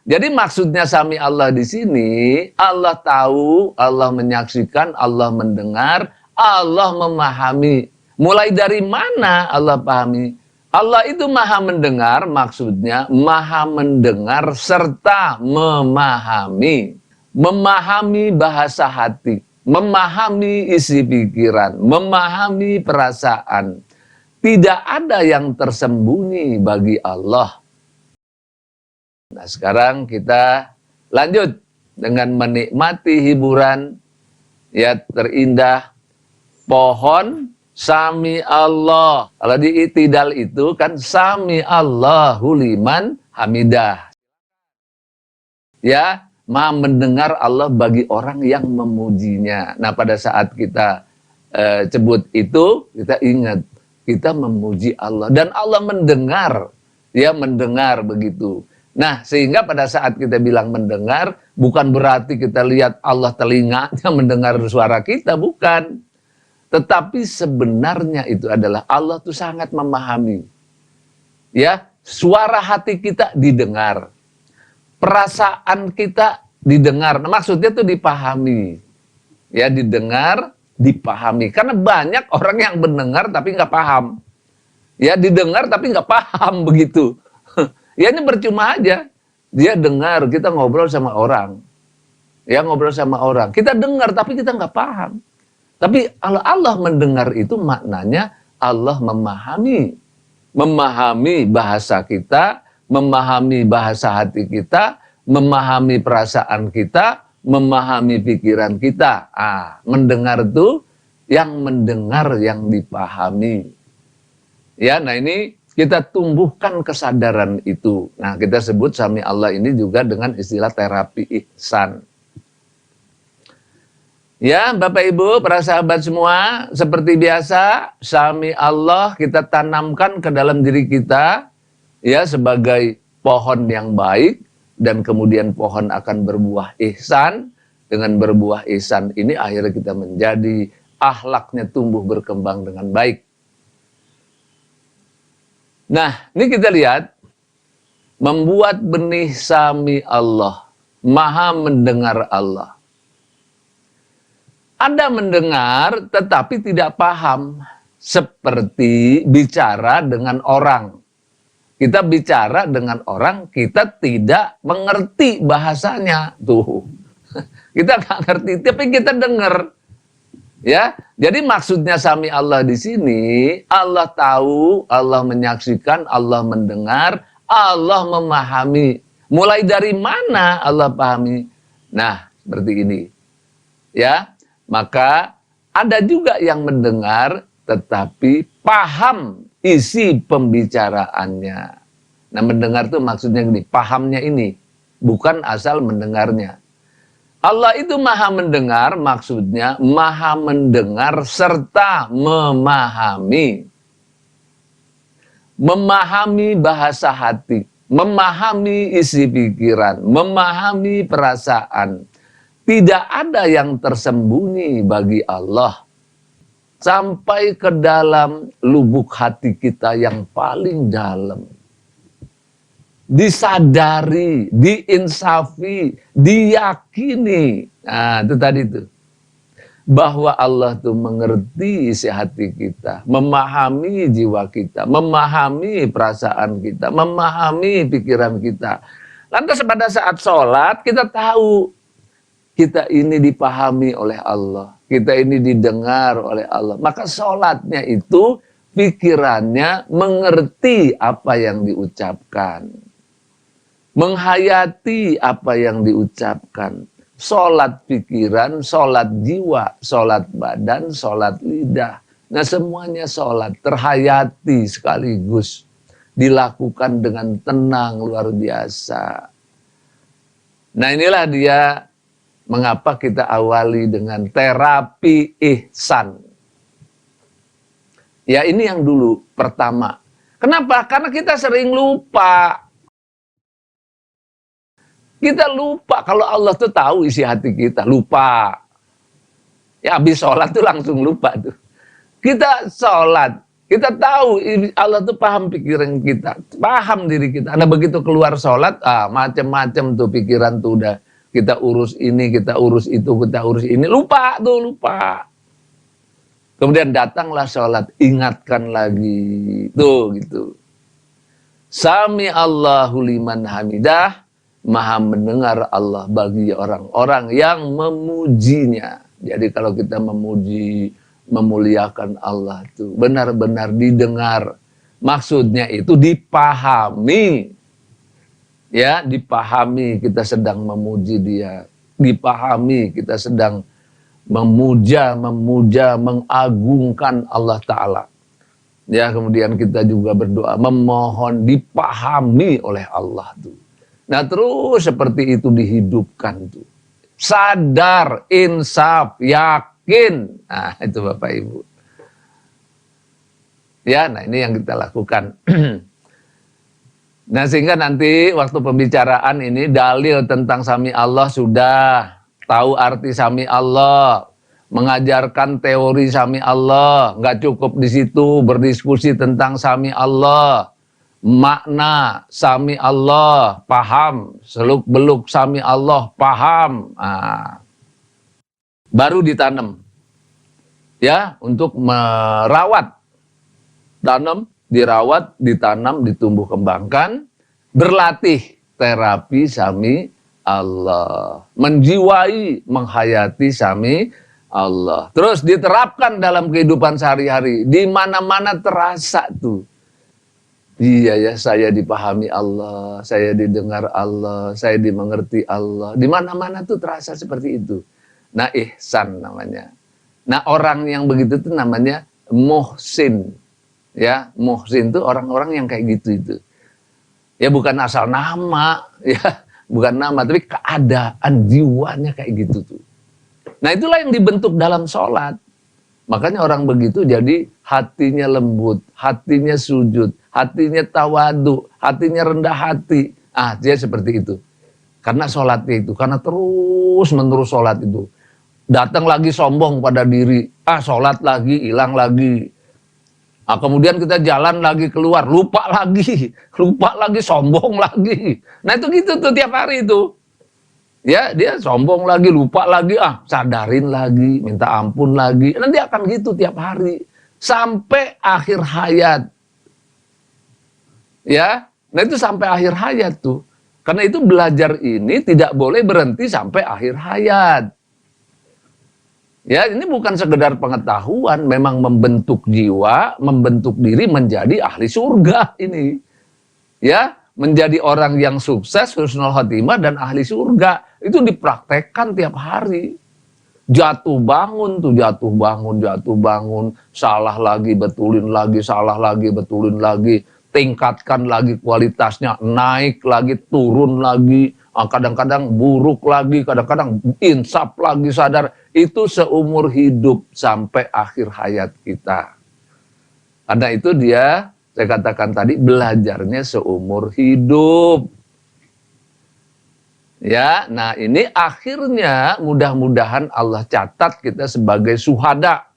Jadi maksudnya sami Allah di sini, Allah tahu, Allah menyaksikan, Allah mendengar, Allah memahami. Mulai dari mana Allah pahami? Allah itu maha mendengar, maksudnya maha mendengar serta memahami. Memahami bahasa hati, memahami isi pikiran, memahami perasaan. Tidak ada yang tersembunyi bagi Allah. Nah, sekarang kita lanjut dengan menikmati hiburan ya terindah pohon sami Allah. Kalau di itidal itu kan sami Allahu liman hamidah. Ya, maha mendengar Allah bagi orang yang memujinya. Nah, pada saat kita sebut itu, kita ingat kita memuji Allah dan Allah mendengar. Ya, mendengar begitu. Nah, sehingga pada saat kita bilang mendengar, bukan berarti kita lihat Allah telinganya mendengar suara kita, bukan. Tetapi sebenarnya itu adalah Allah tuh sangat memahami. Ya, suara hati kita didengar. Perasaan kita didengar. Nah, maksudnya itu dipahami. Ya, didengar, dipahami. Karena banyak orang yang mendengar tapi nggak paham. Ya, didengar tapi nggak paham begitu. Ya, ini percuma aja. Dia dengar, kita ngobrol sama orang. Ya, ngobrol sama orang. Kita dengar tapi kita nggak paham. Tapi kalau Allah mendengar itu maknanya Allah memahami. Memahami bahasa kita, memahami bahasa hati kita, memahami perasaan kita, memahami pikiran kita. Mendengar itu yang mendengar yang dipahami. Ya, nah ini kita tumbuhkan kesadaran itu. Nah, kita sebut sami Allah ini juga dengan istilah terapi ihsan. Ya, Bapak Ibu, para sahabat semua, seperti biasa, sami Allah kita tanamkan ke dalam diri kita, ya, sebagai pohon yang baik, dan kemudian pohon akan berbuah ihsan. Dengan berbuah ihsan ini akhirnya kita menjadi akhlaknya tumbuh berkembang dengan baik. Nah, ini kita lihat, membuat benih sami Allah, maha mendengar Allah. Ada mendengar tetapi tidak paham, seperti bicara dengan orang. Kita bicara dengan orang, kita tidak mengerti bahasanya. Tuh, kita nggak ngerti, tapi kita dengar. Ya, jadi maksudnya sami Allah di sini, Allah tahu, Allah menyaksikan, Allah mendengar, Allah memahami. Mulai dari mana Allah pahami? Nah, seperti ini. Ya, maka ada juga yang mendengar tetapi paham isi pembicaraannya. Nah, mendengar itu maksudnya gini, pahamnya ini, bukan asal mendengarnya. Allah itu maha mendengar, maksudnya maha mendengar serta memahami. Memahami bahasa hati, memahami isi pikiran, memahami perasaan. Tidak ada yang tersembunyi bagi Allah. Sampai ke dalam lubuk hati kita yang paling dalam. Disadari, diinsafi, diyakini. Nah, itu tadi itu. Bahwa Allah tuh mengerti isi hati kita, memahami jiwa kita, memahami perasaan kita, memahami pikiran kita. Lantas pada saat sholat kita tahu kita ini dipahami oleh Allah, kita ini didengar oleh Allah. Maka sholatnya itu pikirannya mengerti apa yang diucapkan. Menghayati apa yang diucapkan. Sholat pikiran, sholat jiwa, sholat badan, sholat lidah. Nah, semuanya sholat, terhayati sekaligus. Dilakukan dengan tenang, luar biasa. Nah, inilah dia mengapa kita awali dengan terapi ihsan. Ya, ini yang dulu, pertama. Kenapa? Karena kita sering lupa. Kita lupa kalau Allah tuh tahu isi hati kita, lupa. Ya, habis sholat tuh langsung lupa tuh. Kita sholat, Kita tahu Allah tuh paham pikiran kita, paham diri kita. Nah begitu keluar sholat, macam-macam tuh pikiran tuh udah. Kita urus ini, kita urus itu, kita urus ini. Lupa tuh, lupa. Kemudian datanglah sholat, ingatkan lagi. Tuh gitu. Sami Allahu liman hamidah, maha mendengar Allah bagi orang-orang yang memujinya. Jadi kalau kita memuji, memuliakan Allah itu benar-benar didengar. Maksudnya itu dipahami. Ya, dipahami kita sedang memuji Dia. Dipahami kita sedang memuja, mengagungkan Allah Ta'ala. Ya, kemudian kita juga berdoa, memohon dipahami oleh Allah tuh. Nah, terus seperti itu dihidupkan tuh. Sadar, insaf, yakin. Nah, itu Bapak Ibu. Ya, nah ini yang kita lakukan. Nah, sehingga nanti waktu pembicaraan ini dalil tentang Sami Allah sudah, tahu arti Sami Allah, mengajarkan teori Sami Allah, nggak cukup di situ berdiskusi tentang Sami Allah, makna Sami Allah paham, seluk-beluk Sami Allah paham, baru ditanam, ya, untuk merawat, tanam, dirawat, ditanam, ditumbuh kembangkan, berlatih terapi Sami Allah, menjiwai, menghayati Sami Allah. Terus diterapkan dalam kehidupan sehari-hari, di mana-mana terasa tuh. Iya ya, saya dipahami Allah, saya didengar Allah, saya dimengerti Allah. Di mana-mana tuh terasa seperti itu. Nah, ihsan namanya. Nah, orang yang begitu tuh namanya muhsin. Ya, muhsin itu orang-orang yang kayak gitu itu. Ya bukan asal nama, ya bukan nama, tapi keadaan jiwanya kayak gitu tuh. Nah itulah yang dibentuk dalam sholat. Makanya orang begitu jadi hatinya lembut, hatinya sujud, hatinya tawadu, hatinya rendah hati. Dia seperti itu. Karena sholatnya itu, karena terus menerus sholat itu. Datang lagi sombong pada diri, sholat lagi, hilang lagi. Kemudian kita jalan lagi keluar, lupa lagi, sombong lagi. Nah itu gitu tuh tiap hari itu. Ya dia sombong lagi, lupa lagi, sadarin lagi, minta ampun lagi. Nanti akan gitu tiap hari. Sampai akhir hayat. Ya, nah itu sampai akhir hayat tuh. Karena itu belajar ini tidak boleh berhenti sampai akhir hayat. Ya, ini bukan sekedar pengetahuan, memang membentuk jiwa, membentuk diri menjadi ahli surga ini. Ya, menjadi orang yang sukses, husnul khotimah dan ahli surga. Itu dipraktekkan tiap hari. Jatuh bangun tuh, jatuh bangun, salah lagi, betulin lagi, salah lagi, betulin lagi, tingkatkan lagi kualitasnya, naik lagi, turun lagi, kadang-kadang buruk lagi, kadang-kadang insaf lagi, sadar. Itu seumur hidup sampai akhir hayat kita. Karena itu dia, saya katakan tadi, belajarnya seumur hidup. Ya, nah ini akhirnya mudah-mudahan Allah catat kita sebagai syuhada.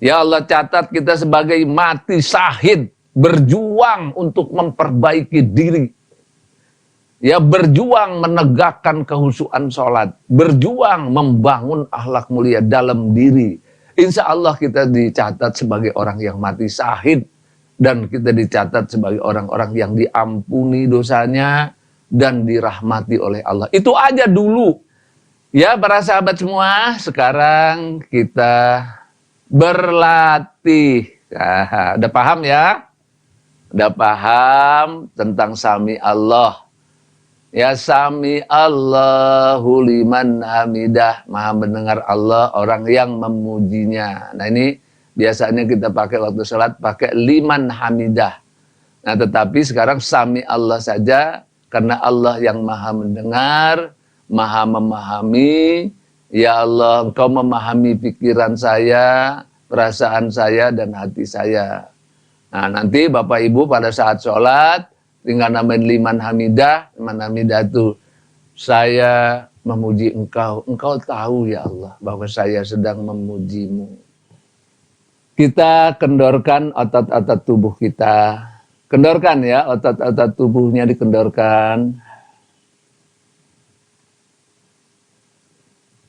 Ya Allah catat kita sebagai mati syahid, berjuang untuk memperbaiki diri. Ya berjuang menegakkan kehusuan sholat, berjuang membangun akhlak mulia dalam diri. Insya Allah kita dicatat sebagai orang yang mati syahid, dan kita dicatat sebagai orang-orang yang diampuni dosanya dan dirahmati oleh Allah. Itu aja dulu. Ya para sahabat semua, sekarang kita berlatih. Udah paham ya? Udah paham tentang Sami Allah. Ya Sami Allahu liman hamidah, maha mendengar Allah orang yang memujinya. Nah ini biasanya kita pakai waktu sholat, pakai liman hamidah. Nah tetapi sekarang Sami Allah saja, karena Allah yang maha mendengar, maha memahami. Ya Allah, Engkau memahami pikiran saya, perasaan saya, dan hati saya. Nah nanti Bapak Ibu pada saat sholat, tinggal namain liman hamidah. Liman hamidah itu, saya memuji Engkau. Engkau tahu ya Allah bahwa saya sedang memujimu. Kita kendorkan otot-otot tubuh kita. Kendorkan ya, otot-otot tubuhnya dikendorkan.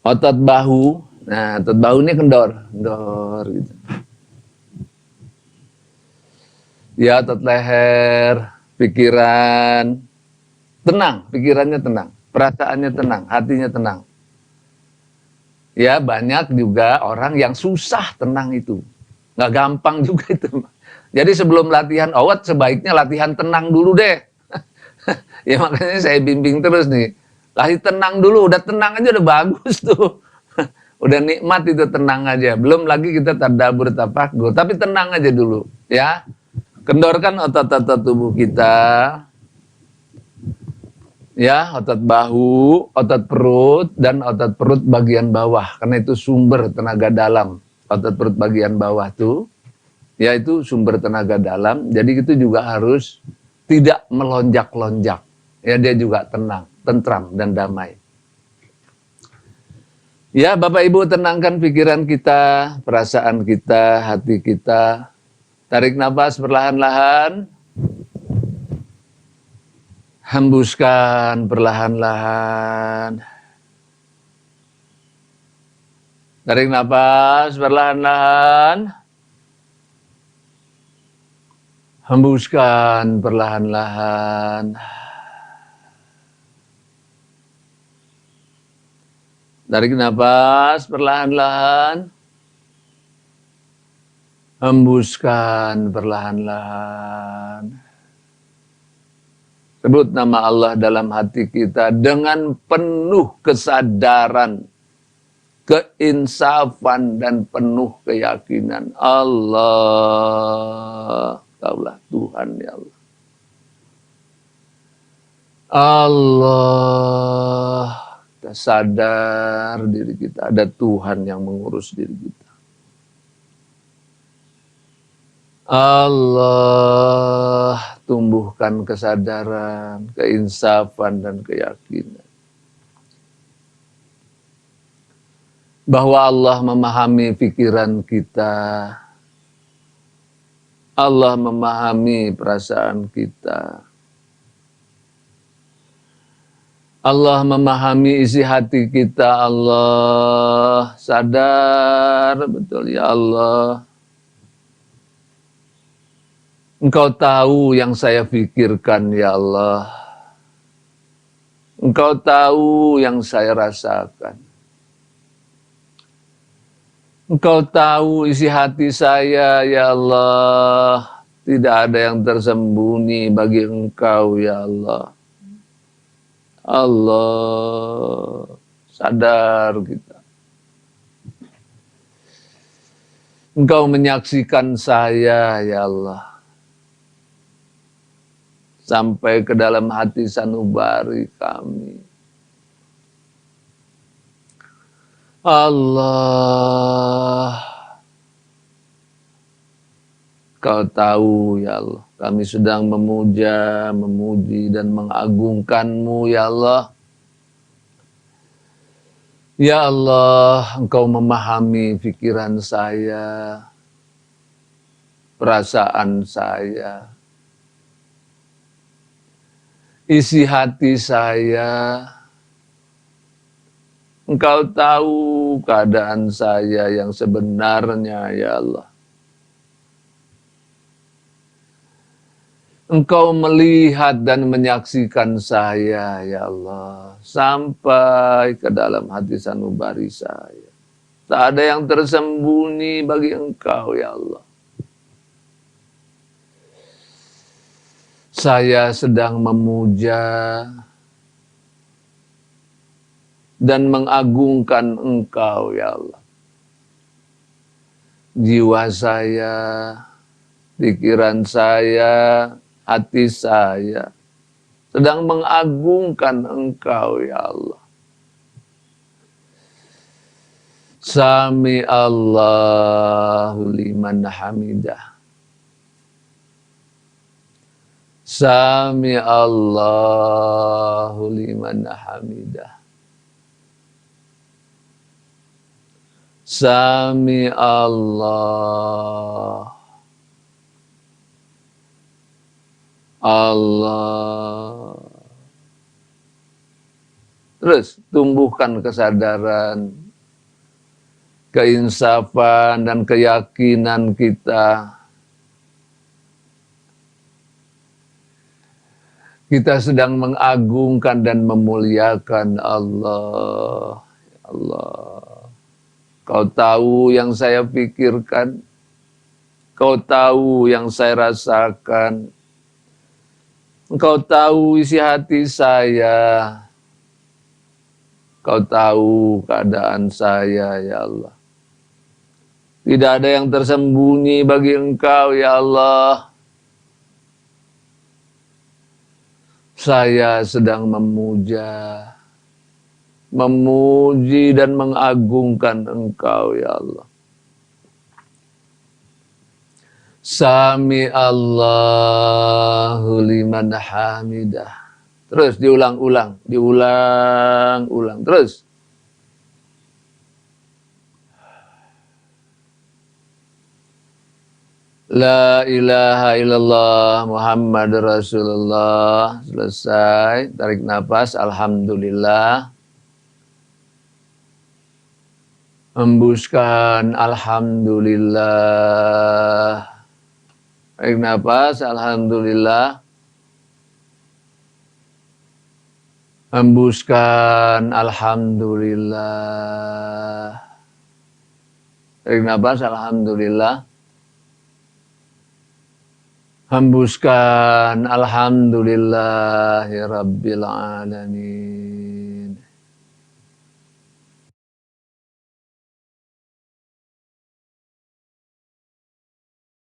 Otot bahu, nah otot bahu ini kendor gitu. Ya, otot leher, pikiran, tenang, pikirannya tenang, perasaannya tenang, hatinya tenang. Ya, banyak juga orang yang susah tenang itu. Nggak gampang juga itu. Jadi sebelum latihan awat, sebaiknya latihan tenang dulu deh. Ya makanya saya bimbing terus nih. Latih tenang dulu, udah tenang aja udah bagus tuh. Udah nikmat itu tenang aja. Belum lagi kita tadabbur tafakur, tapi tenang aja dulu ya. Kendorkan otot-otot tubuh kita. Ya, otot bahu, otot perut, dan otot perut bagian bawah. Karena itu sumber tenaga dalam. Otot perut bagian bawah tuh, ya itu sumber tenaga dalam. Jadi itu juga harus tidak melonjak-lonjak. Ya, dia juga tenang, tentram, dan damai. Ya, Bapak Ibu, tenangkan pikiran kita, perasaan kita, hati kita. Tarik nafas perlahan-lahan. Hembuskan perlahan-lahan. Tarik nafas perlahan-lahan. Hembuskan perlahan-lahan. Tarik nafas perlahan-lahan. Hembuskan perlahan-lahan. Sebut nama Allah dalam hati kita dengan penuh kesadaran, keinsafan, dan penuh keyakinan. Allah, Kaulah Tuhan ya Allah. Allah, kita sadar diri kita, ada Tuhan yang mengurus diri kita. Allah, tumbuhkan kesadaran, keinsafan, dan keyakinan. Bahwa Allah memahami pikiran kita. Allah memahami perasaan kita. Allah memahami isi hati kita. Allah sadar betul ya Allah. Engkau tahu yang saya pikirkan ya Allah. Engkau tahu yang saya rasakan. Engkau tahu isi hati saya ya Allah. Tidak ada yang tersembunyi bagi Engkau ya Allah. Allah, sadar kita. Engkau menyaksikan saya ya Allah. Sampai ke dalam hati sanubari kami. Allah, Kau tahu ya Allah, kami sedang memuja, memuji, dan mengagungkan-Mu ya Allah. Ya Allah, Engkau memahami pikiran saya, perasaan saya, isi hati saya. Engkau tahu keadaan saya yang sebenarnya ya Allah. Engkau melihat dan menyaksikan saya ya Allah. Sampai ke dalam hati sanubari saya. Tak ada yang tersembunyi bagi Engkau ya Allah. Saya sedang memuja dan mengagungkan Engkau ya Allah. Jiwa saya, pikiran saya, hati saya sedang mengagungkan Engkau ya Allah. Sami Allahu liman hamidah. Sami Allahu liman hamidah. Sami Allah. Allah. Terus tumbuhkan kesadaran, keinsafan dan keyakinan kita. Kita sedang mengagungkan dan memuliakan Allah. Ya Allah. Kau tahu yang saya pikirkan. Kau tahu yang saya rasakan. Engkau tahu isi hati saya. Kau tahu keadaan saya, ya Allah. Tidak ada yang tersembunyi bagi Engkau, ya Allah. Saya sedang memuji dan mengagungkan Engkau, ya Allah. Sami Allahu liman hamidah. Terus diulang-ulang, terus. La ilaha illallah Muhammad Rasulullah. Selesai, tarik nafas, alhamdulillah. Hembuskan, alhamdulillah. Tarik nafas, alhamdulillah. Hembuskan, alhamdulillah. Tarik nafas, alhamdulillah. Hembuskan, alhamdulillahi rabbil alamin.